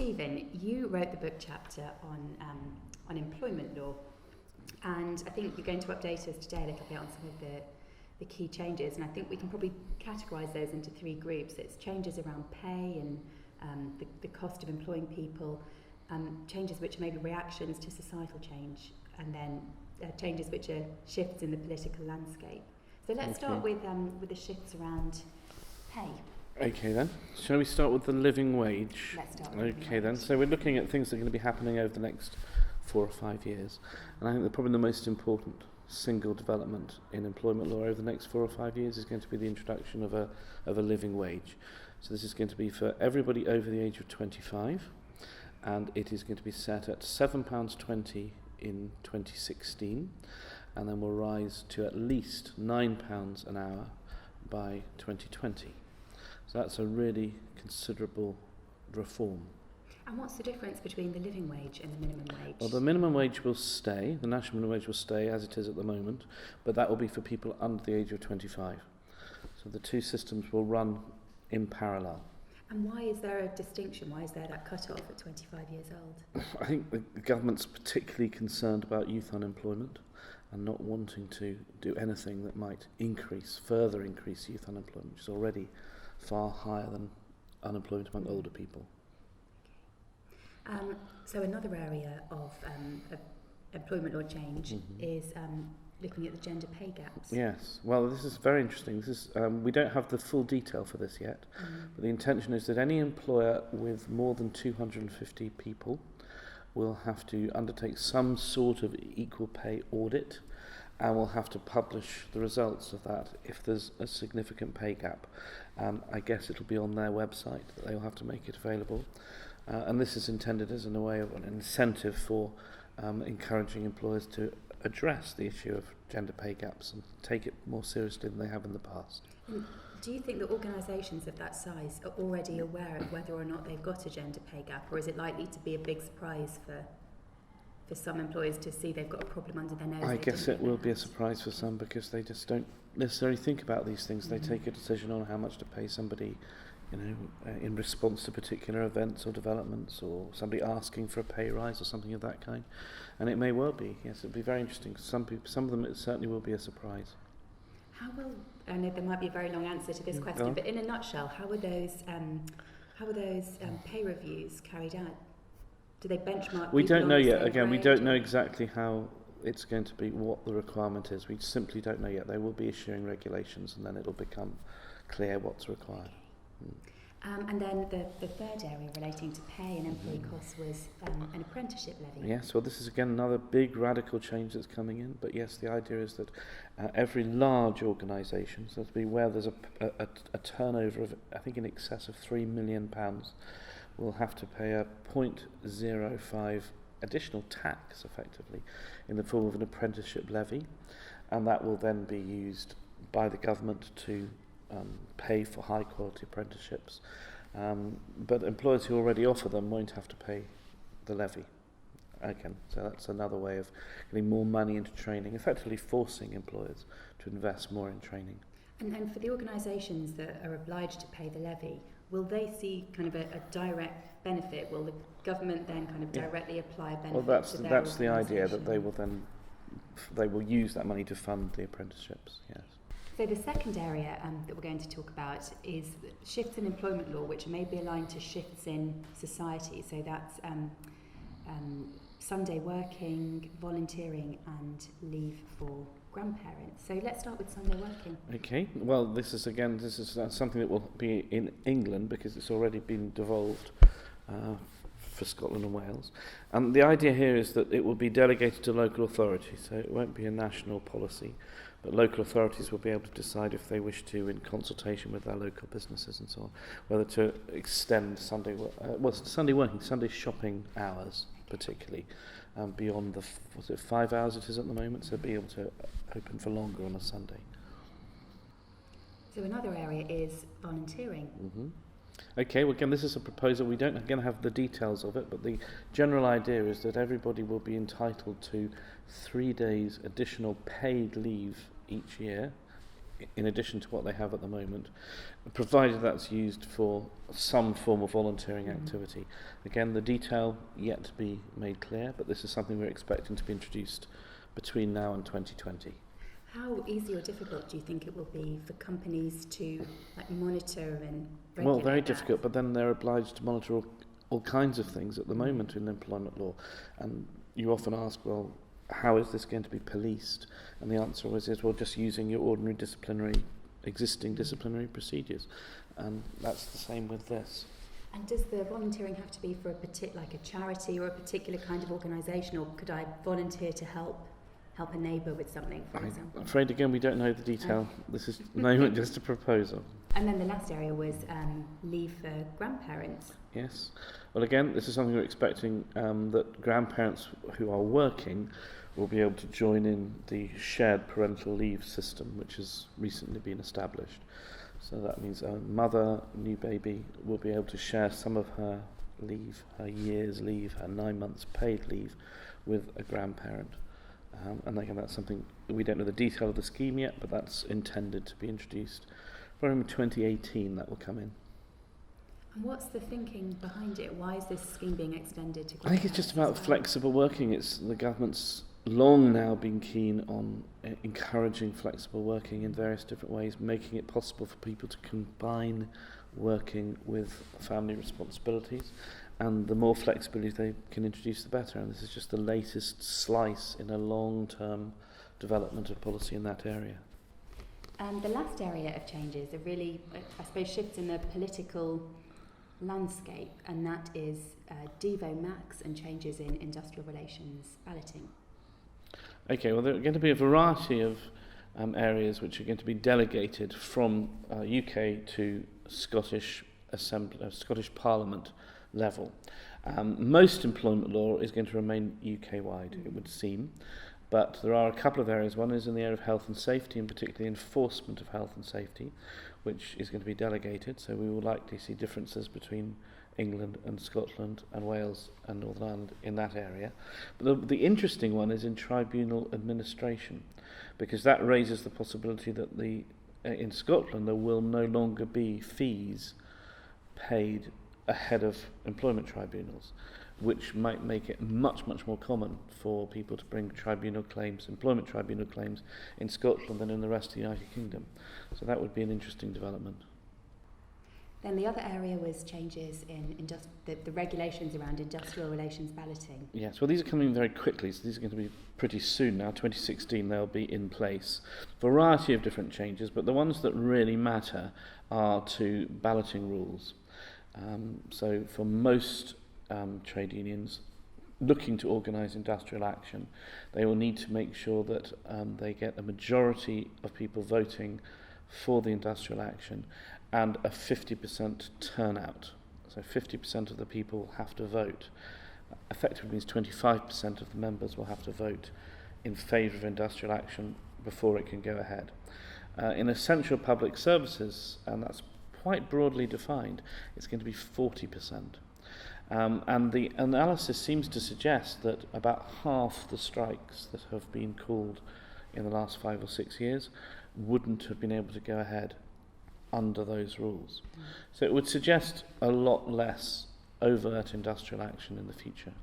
Stephen, you wrote the book chapter on employment law, and I think you're going to update us today a little bit on some of the key changes, and I think we can probably categorise those into three groups. It's changes around pay and the cost of employing people, changes which may be reactions to societal change, and then changes which are shifts in the political landscape. So let's start with the shifts around pay. Okay then, shall we start with the living wage? Let's start with Okay then, so we're looking at things that are going to be happening over the next 4 or 5 years, and I think probably the most important single development in employment law over the next 4 or 5 years is going to be the introduction of a living wage. So this is going to be for everybody over the age of 25, and it is going to be set at £7.20 in 2016, and then will rise to at least £9 an hour by 2020. So that's a really considerable reform. And what's the difference between the living wage and the minimum wage? Well, the minimum wage will stay, the national minimum wage will stay as it is at the moment, but that will be for people under the age of 25. So the two systems will run in parallel. And why is there a distinction? Why is there that cut-off at 25 years old? I think the government's particularly concerned about youth unemployment and not wanting to do anything that might further increase youth unemployment, which is already far higher than unemployment among older people. So another area of employment law change is looking at the gender pay gaps. Yes, well, this is very interesting. This is we don't have the full detail for this yet, but the intention is that any employer with more than 250 people will have to undertake some sort of equal pay audit, and will have to publish the results of that if there's a significant pay gap. I guess it'll be on their website that they'll have to make it available. And this is intended as in a way of an incentive for encouraging employers to address the issue of gender pay gaps and take it more seriously than they have in the past. Do you think that organisations of that size are already aware of whether or not they've got a gender pay gap, or is it likely to be a big surprise for some employers to see they've got a problem under their nose? I guess it will be a surprise for some because they just don't necessarily think about these things. They take a decision on how much to pay somebody, in response to particular events or developments, or somebody asking for a pay rise or something of that kind. And it may well be, yes, it'll be very interesting. Some of them, it certainly will be a surprise. I know there might be a very long answer to this question, but in a nutshell, how are those pay reviews carried out? Do they benchmark? We don't know yet. Again, we don't know exactly how it's going to be, what the requirement is. We simply don't know yet. They will be issuing regulations, and then it'll become clear what's required. And then the third area relating to pay and employee costs was an apprenticeship levy. Yes, well, this is again another big radical change that's coming in. But yes, the idea is that every large organisation, so to be where there's a turnover of, I think, in excess of £3 million, will have to pay a 0.05 additional tax, effectively, in the form of an apprenticeship levy, and that will then be used by the government to pay for high quality apprenticeships, but employers who already offer them won't have to pay the levy again. So that's another way of getting more money into training, effectively forcing employers to invest more in training. And then for the organisations that are obliged to pay the levy, will they see kind of a direct benefit? Will the government then kind of directly apply a benefit? Well, to their that's the idea, that they will use that money to fund the apprenticeships. Yes. So the second area that we're going to talk about is shifts in employment law, which may be aligned to shifts in society. So that's Sunday working, volunteering, and leave for grandparents. So let's start with Sunday working. Okay. Well, this is something that will be in England because it's already been devolved for Scotland and Wales. And the idea here is that it will be delegated to local authorities, so it won't be a national policy. But local authorities will be able to decide if they wish to, in consultation with their local businesses and so on, whether to extend Sunday shopping hours, particularly, beyond the 5 hours it is at the moment, so be able to open for longer on a Sunday. So another area is volunteering. Okay, well, again, this is a proposal. We don't again have the details of it, but the general idea is that everybody will be entitled to 3 days additional paid leave each year in addition to what they have at the moment, provided that's used for some form of volunteering activity. Again, the detail yet to be made clear, but this is something we're expecting to be introduced between now and 2020. How easy or difficult do you think it will be for companies to monitor and regulate Well, very that? difficult, but then they're obliged to monitor all kinds of things at the moment in employment law. And you often ask, well, how is this going to be policed? And the answer always is, well, just using your ordinary existing disciplinary procedures. And that's the same with this. And does the volunteering have to be for a charity or a particular kind of organisation, or could I volunteer to help a neighbour with something, for example? I'm afraid, again, we don't know the detail. This is at the moment just a proposal. And then the last area was leave for grandparents. Yes. Well, again, this is something we're expecting that grandparents who are working will be able to join in the shared parental leave system, which has recently been established. So that means a mother, new baby, will be able to share some of her leave, her year's leave, her 9 months paid leave with a grandparent. And again, that's something, we don't know the detail of the scheme yet, but that's intended to be introduced. From 2018 that will come in. And what's the thinking behind it? Why is this scheme being extended to I think it's just about flexible working. It's the government's long now been keen on encouraging flexible working in various different ways, making it possible for people to combine working with family responsibilities. And the more flexibility they can introduce, the better. And this is just the latest slice in a long-term development of policy in that area. The last area of changes are really, I suppose, shifts in the political landscape, and that is Devo Max and changes in industrial relations balloting. Okay, well, there are going to be a variety of areas which are going to be delegated from UK to Scottish Parliament level. Most employment law is going to remain UK-wide, it would seem, but there are a couple of areas. One is in the area of health and safety, and particularly enforcement of health and safety, which is going to be delegated, so we will likely see differences between England and Scotland and Wales and Northern Ireland in that area. But the interesting one is in tribunal administration, because that raises the possibility that in Scotland there will no longer be fees paid ahead of employment tribunals, which might make it much, much more common for people to bring employment tribunal claims in Scotland than in the rest of the United Kingdom. So that would be an interesting development. Then the other area was changes in the regulations around industrial relations balloting. Yes, well, these are coming very quickly, so these are going to be pretty soon now. 2016 they'll be in place. Variety of different changes, but the ones that really matter are to balloting rules. So for most trade unions looking to organise industrial action, they will need to make sure that they get a majority of people voting for the industrial action and a 50% turnout. So 50% of the people have to vote. Effectively means 25% of the members will have to vote in favour of industrial action before it can go ahead. In essential public services, and that's quite broadly defined, it's going to be 40%. And the analysis seems to suggest that about half the strikes that have been called in the last 5 or 6 years wouldn't have been able to go ahead under those rules. So it would suggest a lot less overt industrial action in the future.